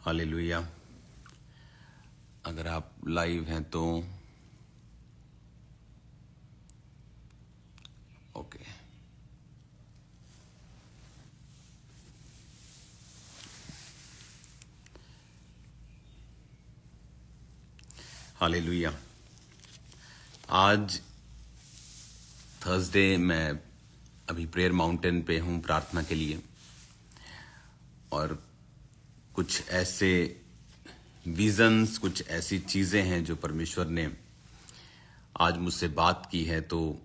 Hallelujah. अगर आप live हैं तो ओके। हालेलुया। आज थर्सडे मैं अभी प्रेयर माउंटेन पे हूँ प्रार्थना के लिए, और कुछ ऐसे विजन्स, कुछ ऐसी चीजें हैं जो परमेश्वर ने आज मुझसे बात की है। तो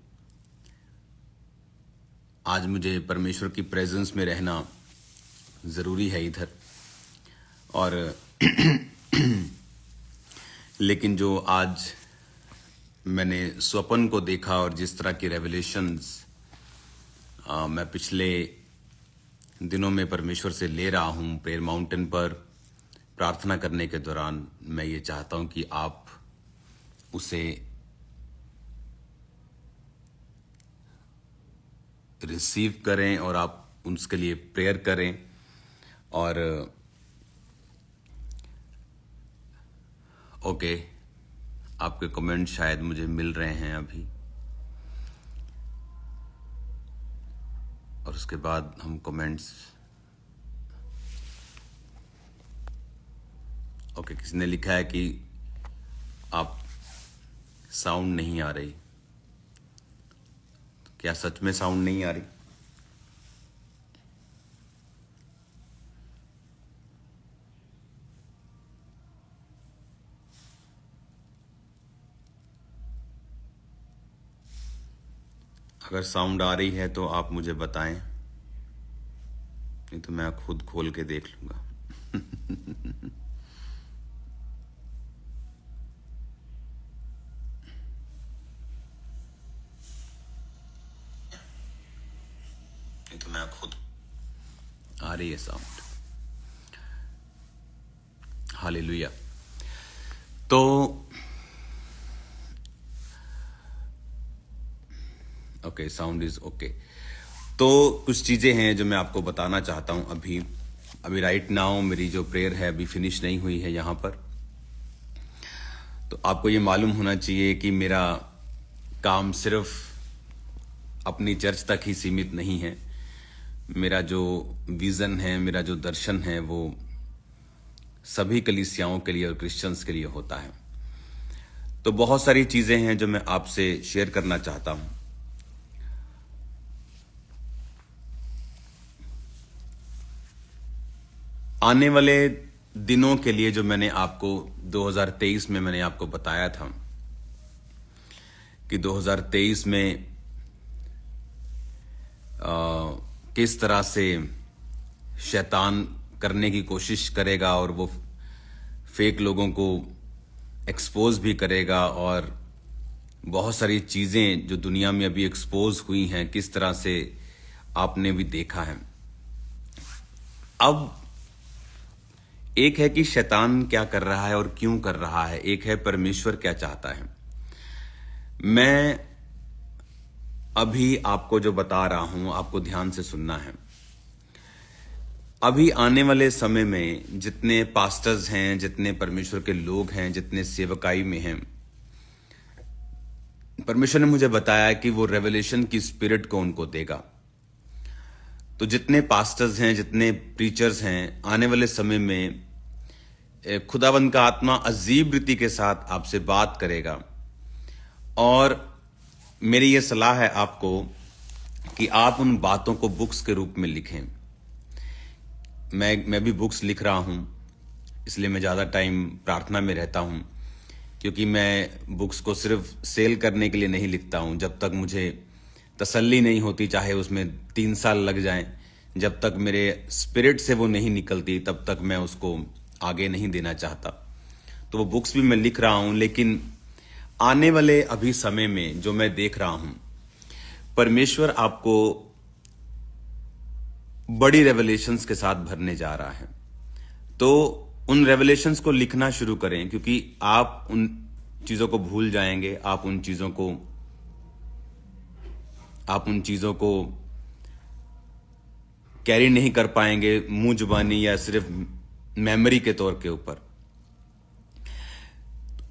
आज मुझे परमेश्वर की प्रेजेंस में रहना जरूरी है इधर। और लेकिन जो आज मैंने स्वप्न को देखा और जिस तरह की रेवलेशंस मैं पिछले दिनों में परमेश्वर से ले रहा हूं प्रेयर माउंटेन पर प्रार्थना करने के दौरान, मैं ये चाहता हूं कि आप उसे रिसीव करें और आप उसके लिए प्रेयर करें। और ओके, आपके कमेंट शायद मुझे मिल रहे हैं अभी, और उसके बाद हम कमेंट्स। ओके, किसी ने लिखा है कि आप साउंड नहीं आ रही। क्या सच में साउंड नहीं आ रही? अगर साउंड आ रही है तो आप मुझे बताएं, नहीं तो मैं खुद खोल के देख लूंगा। नहीं तो मैं खुद। आ रही है साउंड। हालेलुया। तो ओके, साउंड इज ओके। तो कुछ चीजें हैं जो मैं आपको बताना चाहता हूं। अभी राइट नाउ मेरी जो प्रेयर है अभी फिनिश नहीं हुई है यहां पर। तो आपको ये मालूम होना चाहिए कि मेरा काम सिर्फ अपनी चर्च तक ही सीमित नहीं है। मेरा जो विजन है, मेरा जो दर्शन है, वो सभी कलीसियाओं के लिए और क्रिश्चियंस के लिए होता है। तो बहुत सारी चीजें हैं जो मैं आपसे शेयर करना चाहता हूं। आने वाले दिनों के लिए जो मैंने आपको 2023 में मैंने आपको बताया था कि 2023 में किस तरह से शैतान करने की कोशिश करेगा और वो फेक लोगों को एक्सपोज भी करेगा, और बहुत सारी चीजें जो दुनिया में अभी एक्सपोज हुई हैं किस तरह से आपने भी देखा है। अब एक है कि शैतान क्या कर रहा है और क्यों कर रहा है, एक है परमेश्वर क्या चाहता है। मैं अभी आपको जो बता रहा हूं आपको ध्यान से सुनना है। अभी आने वाले समय में जितने पास्टर्स हैं, जितने परमेश्वर के लोग हैं, जितने सेवकाई में हैं, परमेश्वर ने मुझे बताया कि वो रेवलेशन की स्पिरिट को उनको देगा। तो जितने पास्टर्स हैं, जितने प्रीचर्स हैं, आने वाले समय में खुदावंद का आत्मा अजीब रीति के साथ आपसे बात करेगा। और मेरी ये सलाह है आपको कि आप उन बातों को बुक्स के रूप में लिखें। मैं भी बुक्स लिख रहा हूं, इसलिए मैं ज़्यादा टाइम प्रार्थना में रहता हूं, क्योंकि मैं बुक्स को सिर्फ सेल करने के लिए नहीं लिखता हूं। जब तक मुझे तसल्ली नहीं होती, चाहे उसमें 3 साल लग जाएं, जब तक मेरे स्पिरिट से वो नहीं निकलती, तब तक मैं उसको आगे नहीं देना चाहता। तो वो बुक्स भी मैं लिख रहा हूं, लेकिन आने वाले अभी समय में जो मैं देख रहा हूं, परमेश्वर आपको बड़ी रेवलेशंस के साथ भरने जा रहा है। तो उन रेवलेशंस को लिखना शुरू करें, क्योंकि आप उन चीजों को भूल जाएंगे, आप उन चीजों को कैरी नहीं कर पाएंगे मुंह जुबानी या सिर्फ मेमोरी के तौर के ऊपर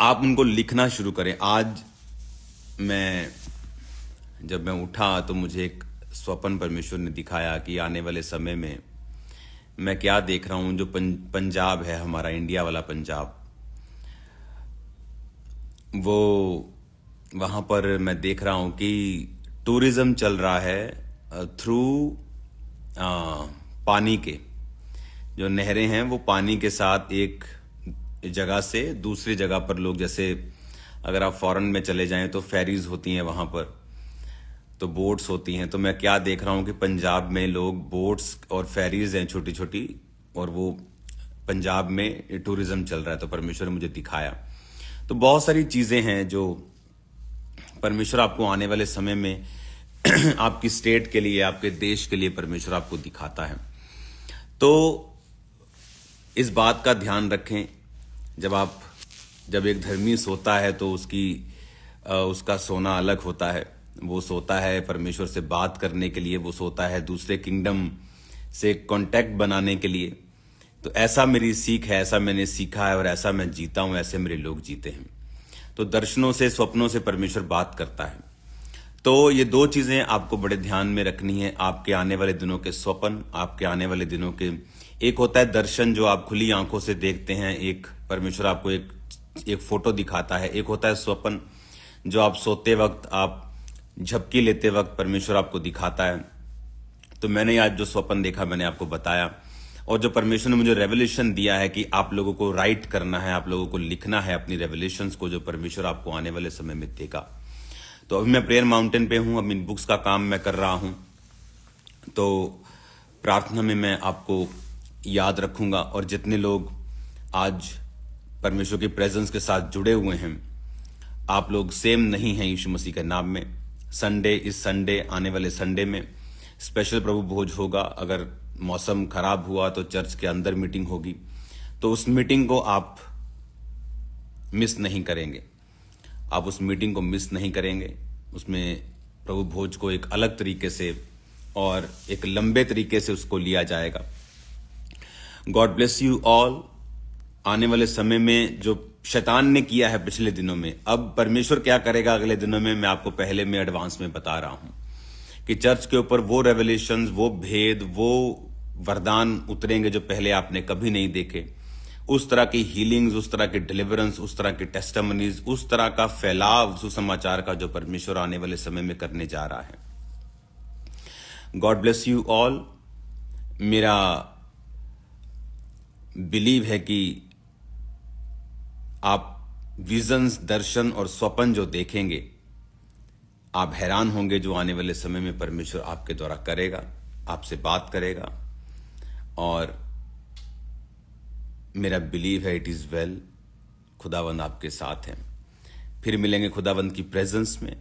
आप उनको लिखना शुरू करें। आज जब मैं उठा तो मुझे एक स्वप्न परमेश्वर ने दिखाया कि आने वाले समय में मैं क्या देख रहा हूं। जो पंजाब है हमारा, इंडिया वाला पंजाब, वो वहां पर मैं देख रहा हूं कि टूरिज्म चल रहा है थ्रू पानी के। जो नहरें हैं वो पानी के साथ एक जगह से दूसरी जगह पर लोग, जैसे अगर आप फॉरेन में चले जाएं तो फेरीज होती हैं वहां पर, तो बोट्स होती हैं। तो मैं क्या देख रहा हूं कि पंजाब में लोग बोट्स और फेरीज हैं छोटी छोटी, और वो पंजाब में टूरिज्म चल रहा है। तो परमेश्वर ने मुझे दिखाया। तो बहुत सारी चीजें हैं जो परमेश्वर आपको आने वाले समय में आपकी स्टेट के लिए, आपके देश के लिए परमेश्वर आपको दिखाता है। तो इस बात का ध्यान रखें, जब एक धर्मी सोता है तो उसका सोना अलग होता है। वो सोता है परमेश्वर से बात करने के लिए, वो सोता है दूसरे किंगडम से कांटेक्ट बनाने के लिए। तो ऐसा मेरी सीख है, ऐसा मैंने सीखा है और ऐसा मैं जीता हूं, ऐसे मेरे लोग जीते हैं। तो दर्शनों से, स्वप्नों से परमेश्वर बात करता है। तो ये दो चीजें आपको बड़े ध्यान में रखनी है। आपके आने वाले दिनों के स्वप्न, आपके आने वाले दिनों के, एक होता है दर्शन जो आप खुली आंखों से देखते हैं, एक परमेश्वर आपको एक फोटो दिखाता है। एक होता है स्वप्न जो आप सोते वक्त, आप झपकी लेते वक्त परमेश्वर आपको दिखाता है। तो मैंने आज जो स्वप्न देखा मैंने आपको बताया, और जो परमेश्वर ने मुझे रेवलेशन दिया है कि आप लोगों को राइट करना है, आप लोगों को लिखना है अपनी रेवलेशंस को, जो परमेश्वर आपको आने वाले समय में देगा। तो अभी मैं प्रेयर माउंटेन पे हूं, अब इन बुक्स का काम मैं कर रहा हूं। तो प्रार्थना में मैं आपको याद रखूंगा, और जितने लोग आज परमेश्वर की प्रेजेंस के साथ जुड़े हुए हैं, आप लोग सेम नहीं हैं यीशु मसीह के नाम में। इस संडे, आने वाले संडे में स्पेशल प्रभु भोज होगा। अगर मौसम खराब हुआ तो चर्च के अंदर मीटिंग होगी, तो उस मीटिंग को आप मिस नहीं करेंगे। आप उस मीटिंग को मिस नहीं करेंगे। उसमें प्रभु भोज को एक अलग तरीके से और एक लंबे तरीके से उसको लिया जाएगा। God bless you all. आने वाले समय में जो शैतान ने किया है पिछले दिनों में, अब परमेश्वर क्या करेगा अगले दिनों में, मैं आपको पहले में एडवांस में बता रहा हूं कि चर्च के ऊपर वो रेवलेशंस, वो भेद, वो वरदान उतरेंगे जो पहले आपने कभी नहीं देखे। उस तरह की हीलिंग्स, उस तरह की डिलीवरेंस, उस तरह की टेस्टिमनीज, उस तरह का फैलाव सुसमाचार का जो परमेश्वर आने वाले समय में करने जा रहा है। God bless you all. मेरा बिलीव है कि आप विजन्स, दर्शन और स्वप्न जो देखेंगे, आप हैरान होंगे जो आने वाले समय में परमेश्वर आपके द्वारा करेगा, आपसे बात करेगा। और मेरा बिलीव है इट इज वेल। खुदावंद आपके साथ हैं। फिर मिलेंगे खुदावंद की प्रेजेंस में।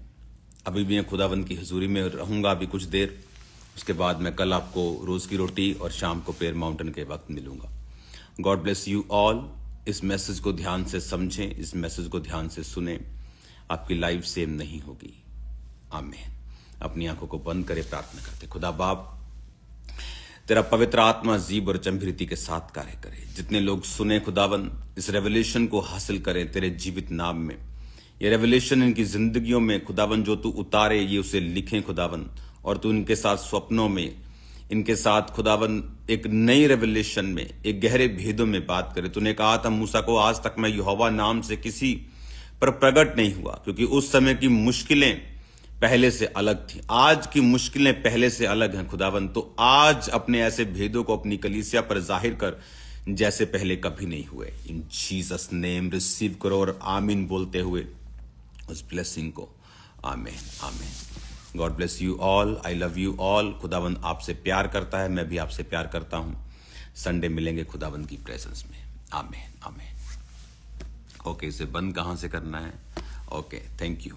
अभी भी मैं खुदावंद की हुजूरी में रहूंगा अभी कुछ देर। उसके बाद मैं कल आपको रोज की रोटी और शाम को प्रेयर माउंटेन के वक्त मिलूंगा। God bless you all. इस मैसेज को ध्यान से समझें, इस मैसेज को ध्यान से सुने। आपकी लाइफ सेम नहीं होगी। आमीन। अपनी आंखों को बंद करे, प्रार्थना करते। खुदा बाप, तेरा पवित्र आत्मा जीव और चंभिरीति के साथ कार्य करे। जितने लोग सुने खुदावन, इस रेवलेशन को हासिल करें तेरे जीवित नाम में। ये रेवलेशन इनकी जिंदगियों में खुदावन जो तू उतारे, ये उसे लिखें खुदावन। और तू इनके साथ स्वप्नों में, इनके साथ खुदावन एक नई रेवलेशन में, एक गहरे भेदों में बात करे। तूने कहा था मूसा को, आज तक मैं यहोवा नाम से किसी पर प्रकट नहीं हुआ, क्योंकि उस समय की मुश्किलें पहले से अलग थी। आज की मुश्किलें पहले से अलग हैं खुदावन। तो आज अपने ऐसे भेदों को अपनी कलीसिया पर जाहिर कर जैसे पहले कभी नहीं हुए। इन जीसस नेम रिसीव करो और आमीन बोलते हुए उस ब्लेसिंग को। आमीन, आमीन। God bless you all. I love you all. खुदावंद आपसे प्यार करता है, मैं भी आपसे प्यार करता हूं। संडे मिलेंगे खुदावंद की प्रेजेंस में। आमीन, आमीन। ओके, इसे बंद कहां से करना है? Okay, thank you.